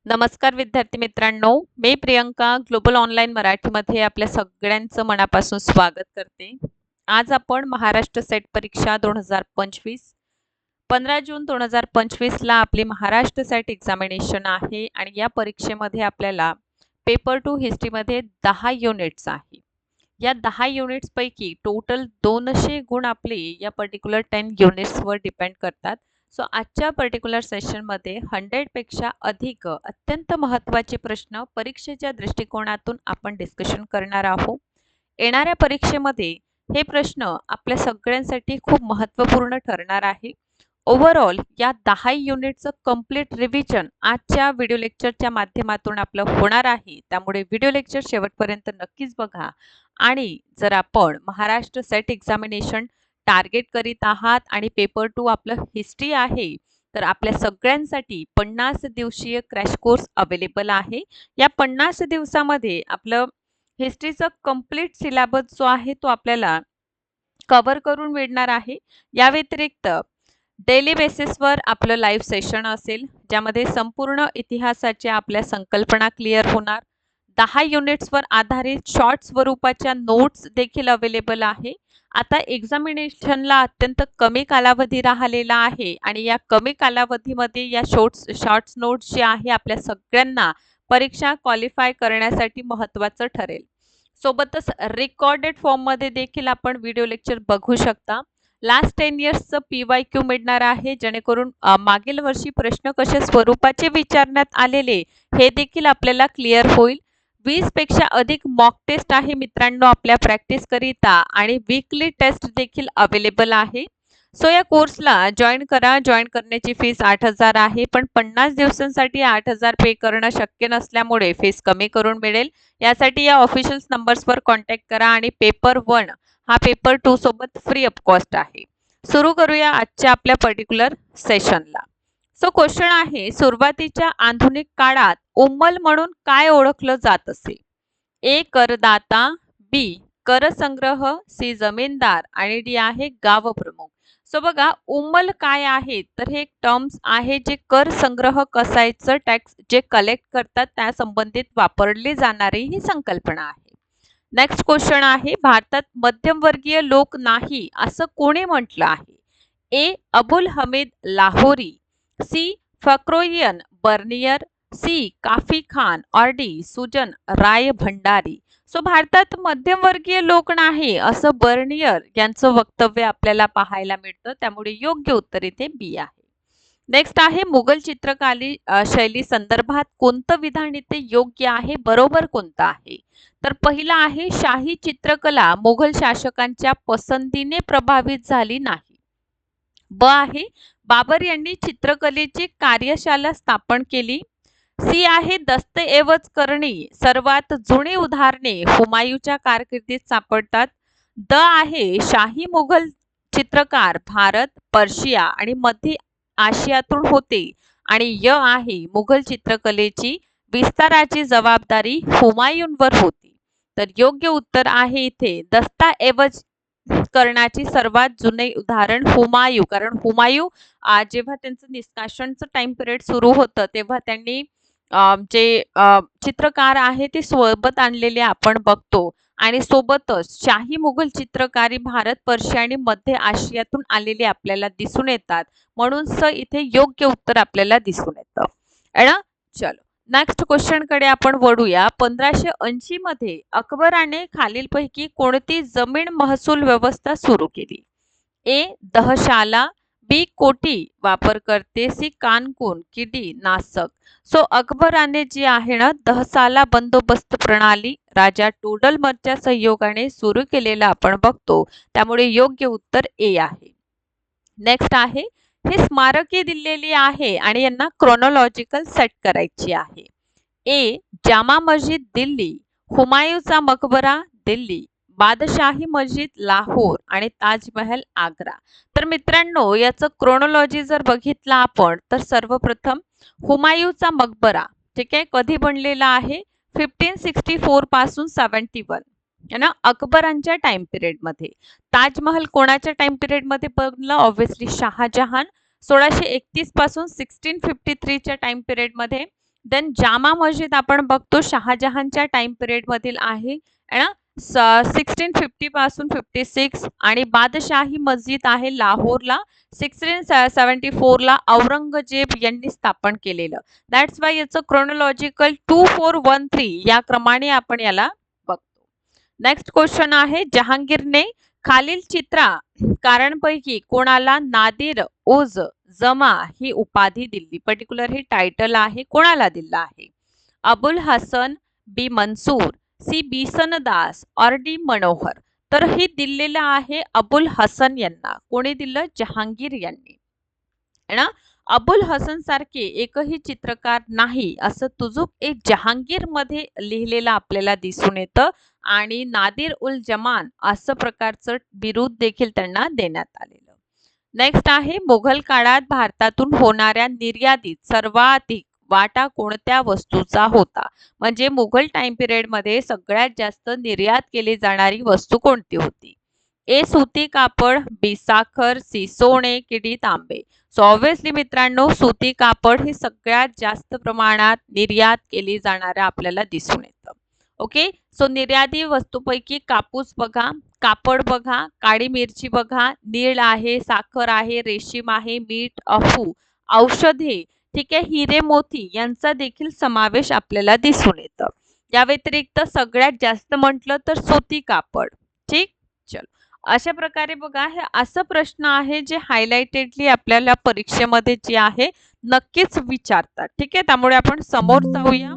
नमस्कार विद्यार्थी मित्रांनो, मी प्रियंका ग्लोबल ऑनलाईन मराठीमध्ये आपल्या सगळ्यांचं मनापासून स्वागत करते. आज आपण महाराष्ट्र सेट परीक्षा 2025 15 जून 2025 ला आपली महाराष्ट्र सेट एक्झामिनेशन आहे आणि या परीक्षेमध्ये आपल्याला पेपर 2 हिस्ट्रीमध्ये 10 युनिट्स आहे. या 10 युनिट्स पैकी टोटल 200 गुण आपले या पर्टिक्युलर 10 युनिट्सवर डिपेंड करतात. सो आजच्या पर्टिक्युलर सेशनमध्ये 100 पेक्षा अधिक अत्यंत महत्त्वाचे प्रश्न परीक्षेच्या दृष्टिकोनातून आपण डिस्कशन करणार आहोत. येणाऱ्या परीक्षेमध्ये हे प्रश्न आपल्या सगळ्यांसाठी खूप महत्त्वपूर्ण ठरणार आहे. ओव्हरऑल या 10 युनिटचं कंप्लीट रिव्हिजन आजच्या व्हिडिओ लेक्चरच्या माध्यमातून आपलं होणार आहे. त्यामुळे व्हिडिओ लेक्चर शेवटपर्यंत नक्कीच बघा. आणि जर आपण महाराष्ट्र सेट एक्झामिनेशन टार्गेट करीत आहात आणि पेपर 2 आपलं हिस्ट्री आहे, तर आपल्या सगळ्यांसाठी 50 दिवसीय क्रॅश कोर्स अवेलेबल आहे. या 50 दिवसामध्ये आपलं हिस्ट्रीचा कंप्लीट सिलेबस जो आहे तो आपल्याला कव्हर करून मिळणार आहे. या व्यतिरिक्त डेली बेसिसवर आपलं लाईव्ह सेशन असेल, ज्यामध्ये संपूर्ण इतिहासाच्या आपल्या संकल्पना क्लिअर होणार. 10 युनिट्सवर आधारित शॉर्ट स्वरूपाच्या नोट्स देखील अवेलेबल आहे. आता एक्झामिनेशनला अत्यंत कमी कालावधी राहिलेला आहे आणि या कमी कालावधीमध्ये या शॉर्ट्स नोट्स जे आहे आपल्या सगळ्यांना परीक्षा क्वालिफाय करण्यासाठी महत्त्वाचं ठरेल. सोबतच रेकॉर्डेड फॉर्ममध्ये देखील आपण व्हिडिओ लेक्चर बघू शकता. लास्ट 10 इयर्सचं PYQ मिळणार आहे, जेणेकरून मागील वर्षी प्रश्न कशा स्वरूपाचे विचारण्यात आलेले हे देखील आपल्याला क्लिअर होईल. 20 पेक्षा अधिक मॉक टेस्ट आहे मित्रांनो आपल्या प्रॅक्टिस करिता आणि वीकली टेस्ट देखील अवेलेबल आहे. सो या कोर्सला जॉईन करा. जॉईन करण्याची फीस 8,000 आहे, पण 50 दिवसांसाठी 8,000 पे करणं शक्य नसल्यामुळे फीस कमी करून मिळेल. यासाठी या ऑफिशियल नंबर्सवर कॉन्टॅक्ट करा आणि पेपर 1 हा पेपर 2 सोबत फ्री ऑफ कॉस्ट आहे. सुरू करूया आजच्या आपल्या पर्टिक्युलर सेशनला. सो क्वेश्चन आहे, सुरुवातीच्या आधुनिक काळात उम्मल म्हणून काय ओळखलं जात असे? ए करदाता, बी करसंग्रह, सी जमीनदार आणि डी आहे गाव प्रमुख. सो बघा, उम्मल काय आहे, तर हे एक टर्म्स आहे जे कर संग्रह कसायचं टॅक्स जे कलेक्ट करतात त्या संबंधित वापरली जाणारी ही संकल्पना आहे. नेक्स्ट क्वेश्चन आहे, भारतात मध्यमवर्गीय लोक नाही असं कोणी म्हटलं आहे? ए अबुल हमीद लाहोरी, सी फक्रोयन बर्नियर, सी काफी खान और डी सुजन राय भंडारी. सो भारतात मध्यमवर्गीय लोक नाही असं बर्नियर यांचं वक्तव्य आपल्याला पाहायला मिळतं. त्यामुळे योग्य उत्तर इथे बी आहे. नेक्स्ट आहे, मुघल चित्रकला शैली संदर्भात कोणतं विधान इथे योग्य आहे, बरोबर कोणतं आहे? तर पहिला आहे, शाही चित्रकला मुघल शासकांच्या पसंतीने प्रभावित झाली नाही. ब आहे, बाबर यांनी चित्रकलेची कार्यशाला स्थापन केली. सी आहे, दस्तऐवज करणी सर्वात जुनी उदाहरणे हुमायूच्या कारकिर्दीत सापडतात. द आहे, शाही मुघल चित्रकार भारत, पर्शिया आणि मध्य आशियातून होते. आणि य आहे, मुघल चित्रकलेची विस्ताराची जबाबदारी हुमायूनवर होती. तर योग्य उत्तर आहे इथे दस्तऐवज करण्याची सर्वात जुने उदाहरण हुमायूं. कारण हुमायूं जेव्हा त्यांचं निष्कासनचं टाइम पिरियड सुरू होतं तेव्हा त्यांनी जे चित्रकार आहे ते सोबत आणलेले आपण बघतो आणि सोबतच शाही मुघल चित्रकारी भारत, पर्शिया आणि मध्य आशियातून आलेले आपल्याला दिसून येतात. म्हणून इथे योग्य उत्तर आपल्याला दिसून येतं. चलो नेक्स्ट क्वेश्चन कडे आपण वळूया. 1580 मध्ये अकबराने खालीलपैकी कोणती जमीन महसूल व्यवस्था सुरू केली? ए दहशाला, बी कोठी वापरकर्ते, सी कानकून की डी नासक. सो अकबराने जी आहे ना दहसाला बंदोबस्त प्रणाली राजा टोडरमलच्या सहयोगाने सुरू केलेला आपण बघतो. त्यामुळे योग्य उत्तर ए आहे. नेक्स्ट आहे, हे स्मारके दिलेली आहे आणि यांना क्रोनॉलॉजिकल सेट करायची आहे. ए जामा मस्जिद दिल्ली, हुमायूंचा मकबरा दिल्ली, बादशाही मस्जिद लाहोर आणि ताजमहल आग्रा. तर मित्रांनो याचं क्रोनॉलॉजी जर बघितला आपण तर सर्वप्रथम हुमायूंचा मकबरा ठीक आहे कधी बनलेला आहे? 1564 पासून 71 है ना, अकबरांच्या टाइम पिरियड मध्ये. ताजमहल कोणाच्या टाइम पिरियड मध्ये बनला? ऑब्विसली शहाजहान. 1631 पासून 1653 च्या टाइम पिरियड मध्ये. देन जामा मस्जिद आपण बघतो शहाजहानच्या टाइम पिरियड मधील आहे ना, 1650 पासून 56. आणि बादशाही मस्जिद आहे लाहोरला 1674 ला औरंगजेब यांनी स्थापन केलेलं. दॅट्स वाय याचं क्रोनॉलॉजिकल 2413 या क्रमाने आपण याला बघतो. नेक्स्ट क्वेश्चन आहे, जहांगीरने खालील चित्रकारांपैकी कोणाला नादिर उज जमा ही उपाधी दिली? पर्टिक्युलर ही टायटल आहे, कोणाला दिलं आहे? अबुल हसन बी मंसूर, सी बिसनदास और डी मनोहर. तर ही दिलेलं आहे अबुल हसन यांना. कोणी दिलं? जहांगीर यांनी है ना. अबुल हसन सारखे एकही चित्रकार नाही असं तुजुक एक जहांगीर मध्ये लिहिलेलं आपल्याला दिसून येतं. आणि नादिर उल जमान असं प्रकारचं बिरुद देखील त्यांना देण्यात आलेलं. नेक्स्ट आहे, मुघल काळात भारतातून होणाऱ्या निर्यातीत सर्वाधिक वाटा कोणत्या वस्तूचा होता? म्हणजे मुघल टाइम पिरियड मध्ये सगळ्यात जास्त निर्यात केली जाणारी वस्तू कोणती होती? ए सुती कापड, बी साखर, सी सोने की डी तांबे. सो ऑब्विसली मित्रांनो सुती कापड ही सगळ्यात जास्त प्रमाणात निर्यात केली जाणाऱ्या आपल्याला दिसून येतं. ओके, सो निर्याती वस्तूपैकी कापूस बघा, कापड बघा, काळी मिरची बघा, नीळ आहे, साखर आहे, रेशीम आहे, मीठ, अफू, औषधे, ठीक आहे, हिरे मोती यांचा देखील समावेश आपल्याला दिसून येतं. या व्यतिरिक्त सगळ्यात जास्त म्हटलं तर सुती कापड. ठीक, चल अशा प्रकारे बघा, हे असं प्रश्न आहे जे हायलाइटेडली आपल्याला परीक्षेमध्ये जे आहे नक्कीच विचारतात. ठीक आहे, त्यामुळे आपण समोर जाऊया.